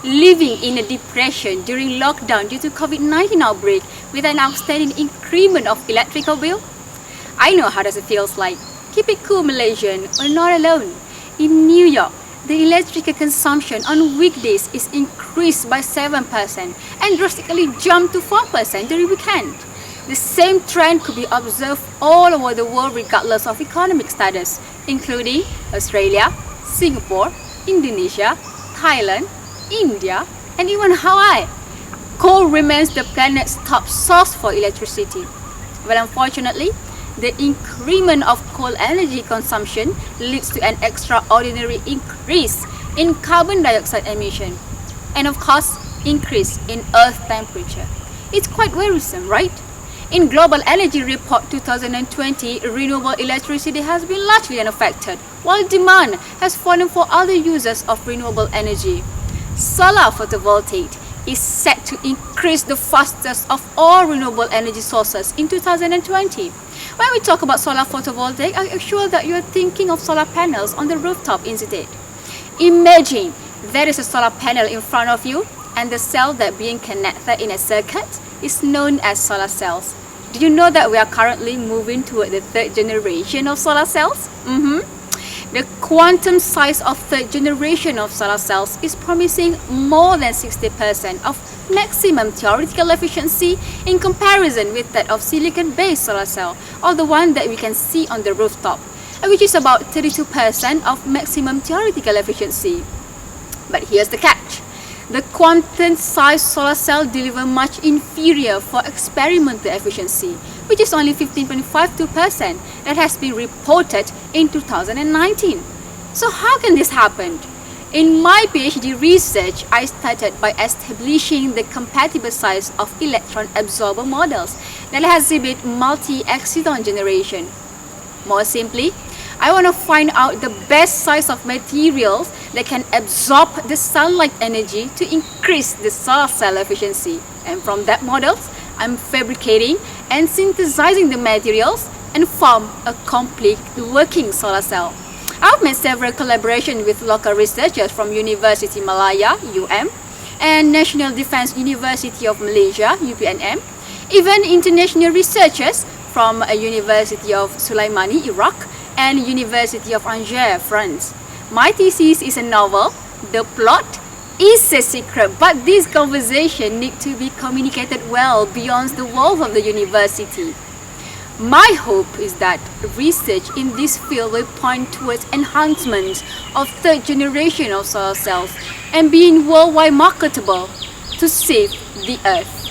living in a depression during lockdown due to COVID-19 outbreak with an outstanding increment of electrical bill? I know how does it feels like. Keep it cool, Malaysian. We're not alone. In New York, the electrical consumption on weekdays is increased by 7% and drastically jumped to 4% during weekend. The same trend could be observed all over the world regardless of economic status, including Australia, Singapore, Indonesia, Thailand, India, and even Hawaii. Coal remains the planet's top source for electricity. Well, unfortunately, the increment of coal energy consumption leads to an extraordinary increase in carbon dioxide emission and, of course, increase in Earth temperature. It's quite worrisome, right? In Global Energy Report 2020, renewable electricity has been largely unaffected, while demand has fallen for other uses of renewable energy. Solar photovoltaic is set to increase the fastest of all renewable energy sources in 2020. When we talk about solar photovoltaic, I'm sure that you are thinking of solar panels on the rooftop instead. Imagine there is a solar panel in front of you and the cell that being connected in a circuit is known as solar cells. Do you know that we are currently moving toward the third generation of solar cells? The quantum size of third generation of solar cells is promising more than 60% of maximum theoretical efficiency in comparison with that of silicon-based solar cell, or the one that we can see on the rooftop, which is about 32% of maximum theoretical efficiency. But here's the catch. The quantum-sized solar cell deliver much inferior for experimental efficiency, which is only 15.52% that has been reported in 2019. So how can this happen? In my PhD research, I started by establishing the compatible size of electron absorber models that exhibit multi-exciton generation. More simply, I want to find out the best size of materials that can absorb the sunlight energy to increase the solar cell efficiency. And from that models, I'm fabricating and synthesizing the materials and form a complete working solar cell. I've made several collaborations with local researchers from University Malaya, UM, and National Defence University of Malaysia, UPNM, even international researchers from University of Sulaimani, Iraq, and University of Angers, France. My thesis is a novel. The plot is a secret, but this conversation needs to be communicated well beyond the walls of the university. My hope is that research in this field will point towards enhancement of third generation of solar cells and being worldwide marketable to save the Earth.